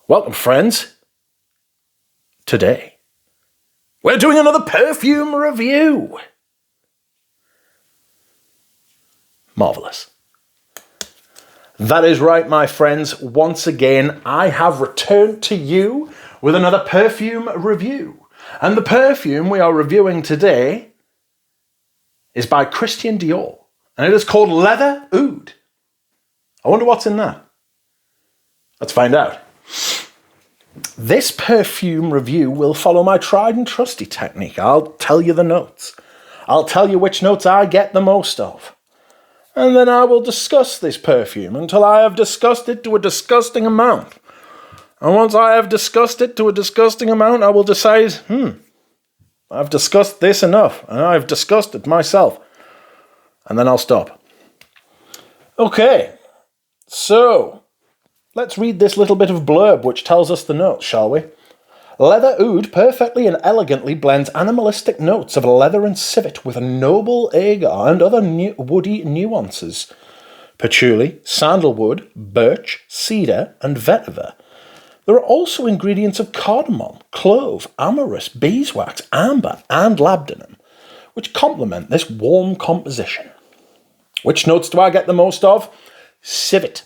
Welcome, friends. Today, we're doing another perfume review. Marvelous. That is right, my friends. Once again, I have returned to you with another perfume review. And the perfume we are reviewing today is by Christian Dior. And it is called Leather Oud. I wonder what's in that. Let's find out. This perfume review will follow my tried and trusty technique. I'll tell you the notes. I'll tell you which notes I get the most of. And then I will discuss this perfume until I have discussed it to a disgusting amount. And once I have discussed it to a disgusting amount, I will decide, I've discussed this enough, and I've discussed it myself. And then I'll stop. Okay, so let's read this little bit of blurb which tells us the notes, shall we? Leather Oud perfectly and elegantly blends animalistic notes of leather and civet with a noble agar and other woody nuances. Patchouli, sandalwood, birch, cedar, and vetiver. There are also ingredients of cardamom, clove, amyris, beeswax, amber, and labdanum, which complement this warm composition. Which notes do I get the most of? Civet,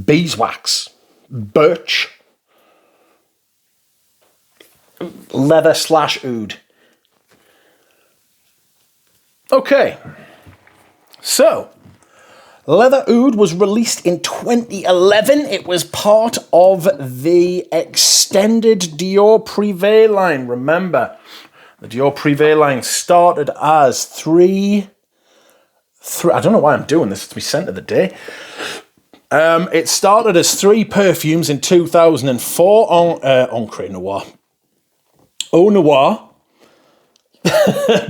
beeswax, birch, leather/oud. Okay, so Leather Oud was released in 2011. It was part of the extended Dior Privee line. Remember, the Dior Privee line started as three. I don't know why I'm doing this. It's my scent of the day. It started as 3 perfumes in 2004 on Encre Noir, Eau Noir,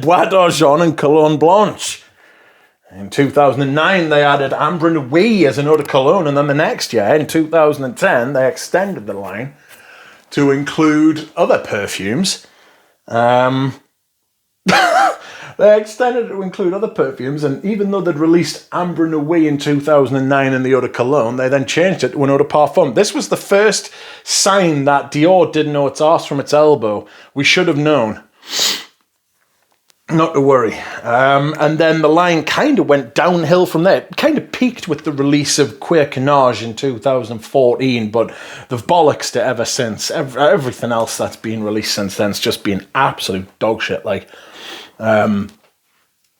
Bois d'Argent, and Cologne Blanche. In 2009, they added Ambre Nuit as an eau de cologne, and then the next year, in 2010, they extended the line to include other perfumes. They extended it to include other perfumes, and even though they'd released Ambre Nuit in 2009 in the eau de cologne, they then changed it to an eau de parfum. This was the first sign that Dior didn't know its arse from its elbow. We should have known. Not to worry. And then the line kind of went downhill from there. It kind of peaked with the release of Queer Canage in 2014, but they've bollocksed it ever since. Everything else that's been released since then has just been absolute dog shit.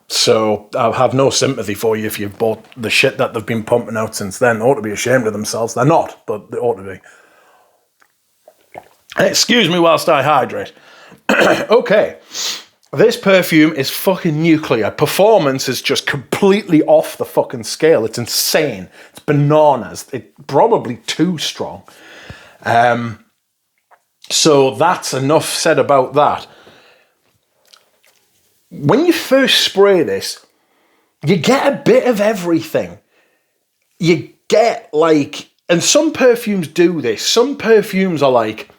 So I have no sympathy for you if you've bought the shit that they've been pumping out since then. They ought to be ashamed of themselves. They're not, but they ought to be. Excuse me whilst I hydrate. Okay. This perfume is fucking nuclear. Performance is just completely off the fucking scale. It's insane. It's bananas. It's probably too strong. So that's enough said about that. When you first spray this, you get a bit of everything. You get and some perfumes do this. Some perfumes are like,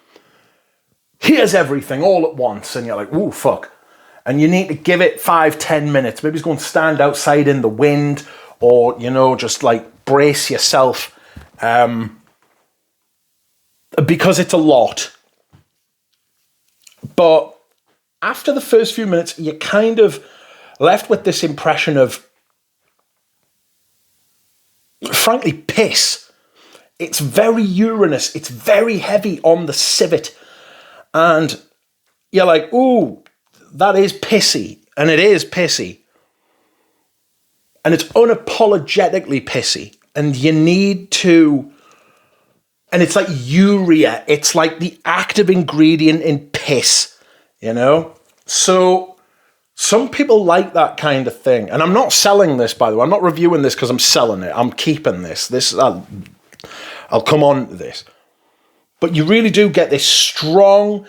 here's everything all at once. And you're like, ooh, fuck. And you need to give it 5-10 minutes. Maybe it's going to stand outside in the wind, or, just brace yourself. Because it's a lot. But after the first few minutes, you're kind of left with this impression of, frankly, piss. It's very urinous. It's very heavy on the civet. And you're like, ooh, that is pissy. And it is pissy. And it's unapologetically pissy. And you need to... And it's like urea. It's like the active ingredient in piss. So some people like that kind of thing. And I'm not selling this, by the way. I'm not reviewing this because I'm selling it. I'm keeping this. I'll come on to this. But you really do get this strong,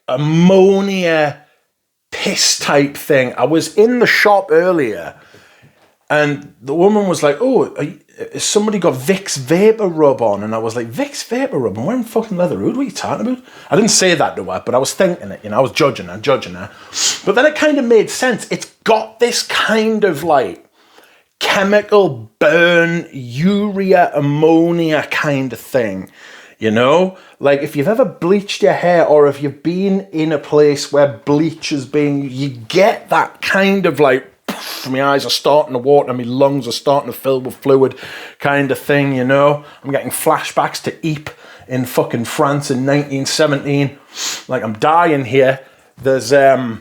ammonia piss type thing. I was in the shop earlier and the woman was like, oh, has somebody got Vicks Vapor Rub on? And I was like, Vicks Vapor Rub? I'm wearing fucking Leather Oud. What are you talking about? I didn't say that to her, but I was thinking it. I was judging her. But then it kind of made sense. It's got this kind of chemical burn, urea, ammonia kind of thing. You know, like if you've ever bleached your hair, or if you've been in a place where bleach is being, you get that kind of like, my eyes are starting to water, my lungs are starting to fill with fluid kind of thing, you know. I'm getting flashbacks to Ypres in fucking France in 1917. Like, I'm dying here. There's a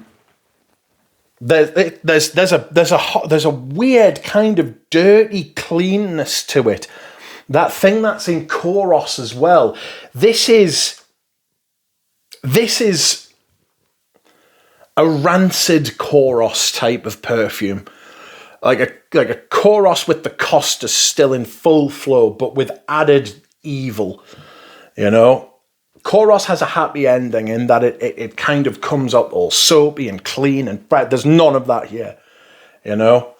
weird kind of dirty cleanness to it. That thing that's in Chorus as well. This is a rancid Chorus type of perfume. Like a Chorus with the Costas still in full flow, but with added evil. You know? Chorus has a happy ending in that it kind of comes up all soapy and clean and bright. There's none of that here. You know?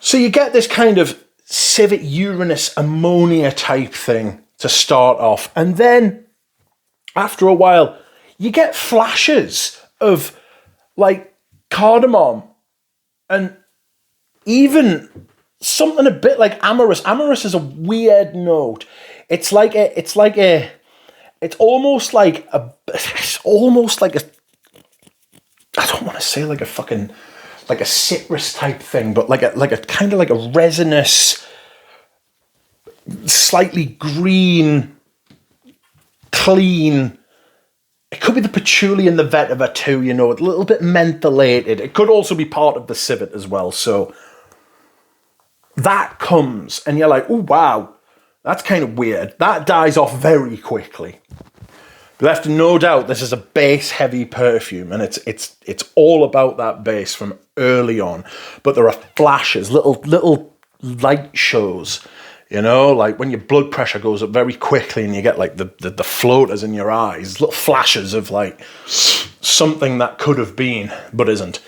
So you get this kind of civet Uranus ammonia type thing to start off. And then, after a while, you get flashes of, like, cardamom. And even something a bit like amorous. Amorous is a weird note. It's almost like a, I don't want to say like a fucking, like a citrus type thing, but like a kind of like a resinous, slightly green, clean. It could be the patchouli and the vetiver too, you know, a little bit mentholated. It could also be part of the civet as well. So that comes and you're like, oh wow, that's kind of weird. That dies off very quickly. But left no doubt this is a base heavy perfume, and it's all about that base from early on. But there are flashes, little light shows, you know, like when your blood pressure goes up very quickly and you get like the floaters in your eyes, little flashes of like something that could have been but isn't.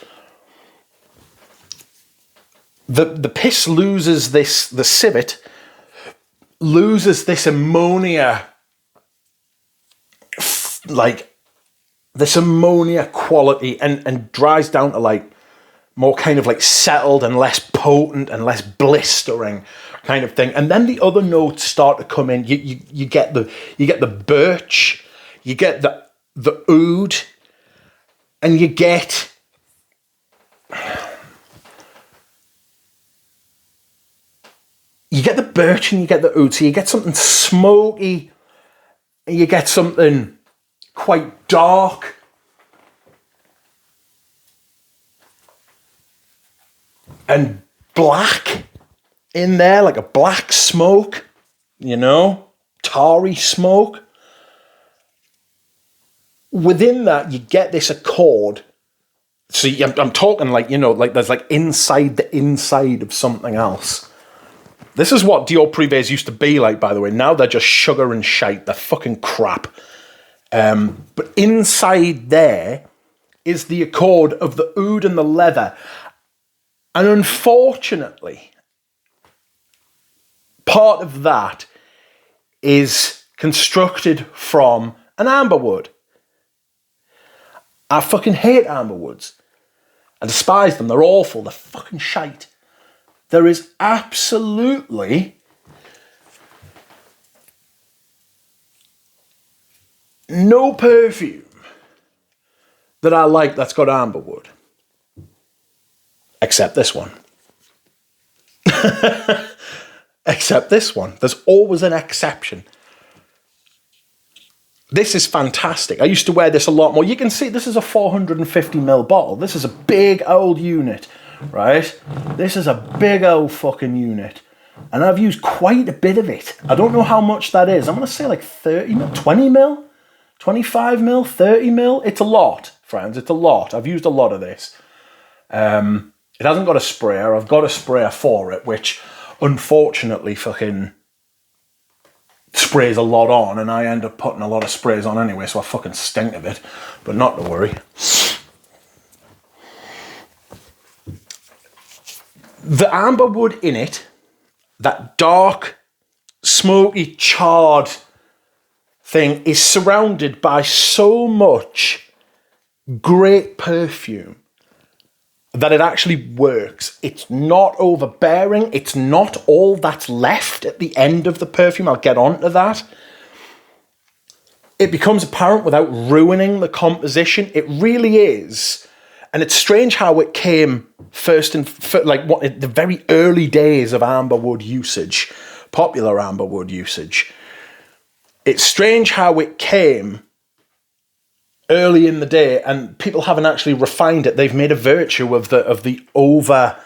The piss loses this, the civet loses this ammonia, like this ammonia quality, and dries down to like more kind of like settled and less potent and less blistering kind of thing. And then the other notes start to come in. You get the birch, you get the oud, and you get the birch and you get the oud. So you get something smoky, and you get something quite dark. And black in there, like a black smoke, you know, tarry smoke. Within that, you get this accord. So I'm talking like, you know, like there's like inside the inside of something else. This is what Dior Privees used to be like, by the way. Now they're just sugar and shite. They're fucking crap. But inside there is the accord of the oud and the leather. And unfortunately, part of that is constructed from an amberwood. I fucking hate amberwoods. I despise them. They're awful. They're fucking shite. There is absolutely no perfume that I like that's got amberwood. Except this one. Except this one. There's always an exception. This is fantastic. I used to wear this a lot more. You can see this is a 450ml bottle. This is a big old unit, right? This is a big old fucking unit. And I've used quite a bit of it. I don't know how much that is. I'm going to say like 30ml, 20ml, 25ml, 30ml. It's a lot, friends. It's a lot. I've used a lot of this. It hasn't got a sprayer. I've got a sprayer for it, which unfortunately fucking sprays a lot on, and I end up putting a lot of sprays on anyway, so I fucking stink of it. But not to worry. The amberwood in it, that dark, smoky, charred thing, is surrounded by so much great perfume that it actually works. It's not overbearing. It's not all that's left at the end of the perfume. I'll get on to that. It becomes apparent without ruining the composition. It really is. And it's strange how it came first in the very early days of amberwood usage, popular amberwood usage. It's strange how it came early in the day, and people haven't actually refined it. They've made a virtue of the overpowered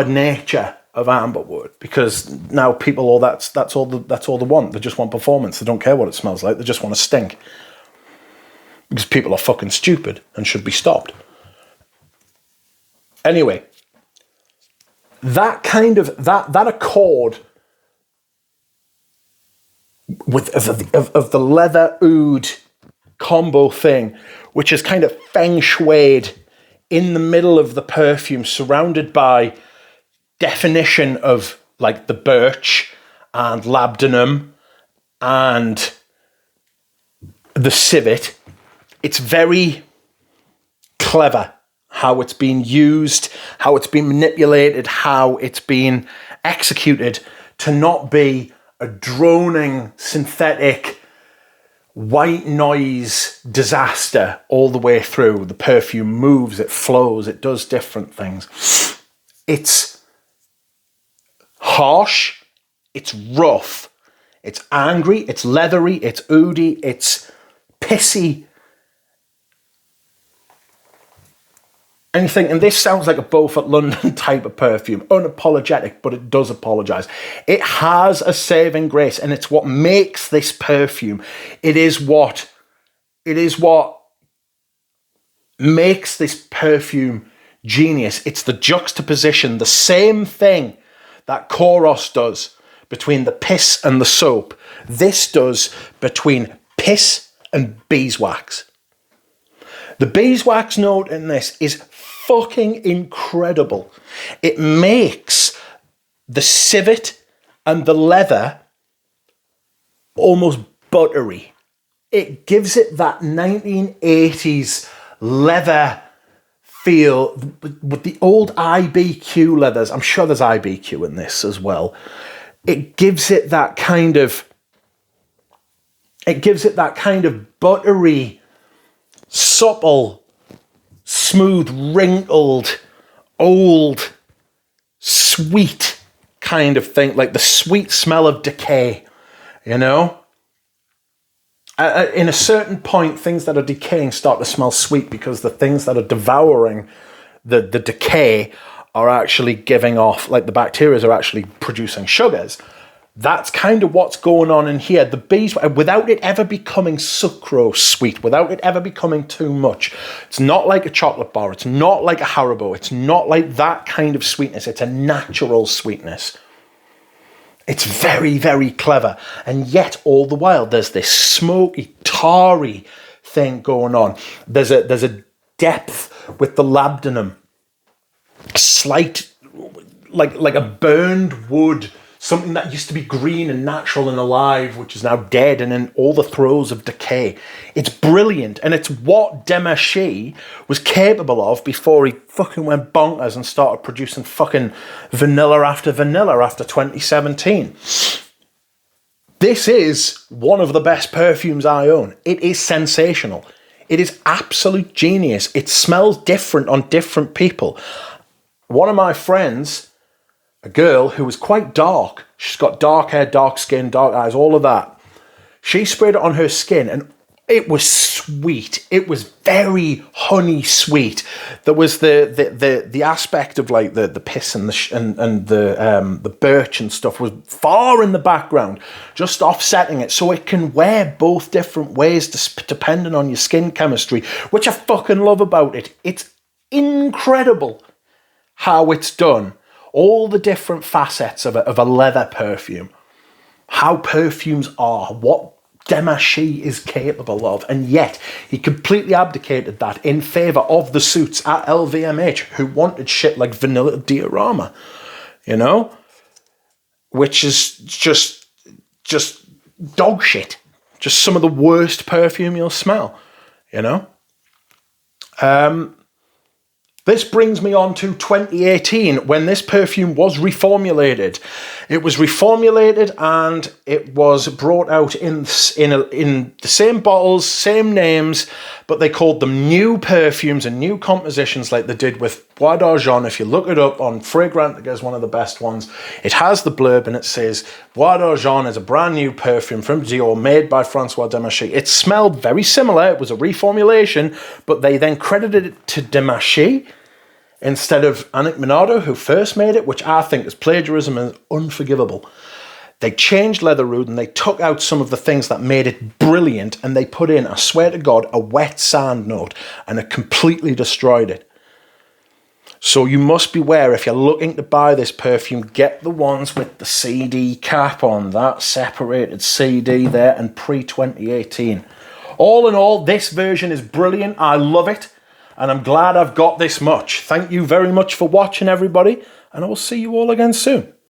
nature of amberwood, because now people, that's all they want. They just want performance. They don't care what it smells like. They just want to stink, because people are fucking stupid and should be stopped. Anyway, that kind of that accord with of the Leather Oud combo thing, which is kind of feng shuied in the middle of the perfume, surrounded by definition of like the birch and labdanum and the civet. It's very clever how it's been used, how it's been manipulated, how it's been executed to not be a droning synthetic white noise disaster all the way through. The perfume moves, it flows, it does different things. It's harsh, it's rough, it's angry, it's leathery, it's oudy, it's pissy. And you think, and this sounds like a Beaufort London type of perfume, unapologetic, but it does apologise. It has a saving grace, and it's what makes this perfume. It is what makes this perfume genius. It's the juxtaposition, the same thing that Kouros does between the piss and the soap. This does between piss and beeswax. The beeswax note in this is fucking incredible. It makes the civet and the leather almost buttery. It gives it that 1980s leather feel with the old IBQ leathers. I'm sure there's IBQ in this as well. It gives it that kind of buttery, supple, smooth, wrinkled, old, sweet kind of thing, like the sweet smell of decay, you know? In a certain point, things that are decaying start to smell sweet, because the things that are devouring the decay are actually giving off, like the bacteria are actually producing sugars. That's kind of what's going on in here. The bees, without it ever becoming sucrose sweet, without it ever becoming too much. It's not like a chocolate bar. It's not like a Haribo. It's not like that kind of sweetness. It's a natural sweetness. It's very, very clever. And yet, all the while, there's this smoky, tarry thing going on. There's a depth with the labdanum. Slight, like a burned wood, something that used to be green and natural and alive, which is now dead and in all the throes of decay. It's brilliant, and it's what Demachy was capable of before he fucking went bonkers and started producing fucking vanilla after 2017. This is one of the best perfumes I own. It is sensational. It is absolute genius. It smells different on different people. One of my friends, a girl who was quite dark. She's got dark hair, dark skin, dark eyes, all of that. She sprayed it on her skin, and it was sweet. It was very honey sweet. There was the aspect of like the piss and the birch and stuff was far in the background, just offsetting it, so it can wear both different ways depending on your skin chemistry, which I fucking love about it. It's incredible how it's done. All the different facets of a leather perfume, how perfumes are, what Demachy is capable of, and yet he completely abdicated that in favour of the suits at LVMH, who wanted shit like vanilla diorama, you know, which is just dog shit, just some of the worst perfume you'll smell, you know. This brings me on to 2018, when this perfume was reformulated. It was reformulated and it was brought out in the same bottles, same names, but they called them new perfumes and new compositions like they did with Bois d'Argent. If you look it up on Fragrantica, is one of the best ones. It has the blurb and it says, Bois d'Argent is a brand new perfume from Dior made by Francois Demachy. It smelled very similar. It was a reformulation, but they then credited it to Demachy instead of Annick Minato, who first made it, which I think is plagiarism and unforgivable. They changed Leather Oud and they took out some of the things that made it brilliant and they put in, I swear to God, a wet sand note, and it completely destroyed it. So you must beware if you're looking to buy this perfume, get the ones with the CD cap on, that separated CD there, and pre-2018. All in all, this version is brilliant. I love it. And I'm glad I've got this much. Thank you very much for watching, everybody. And I will see you all again soon.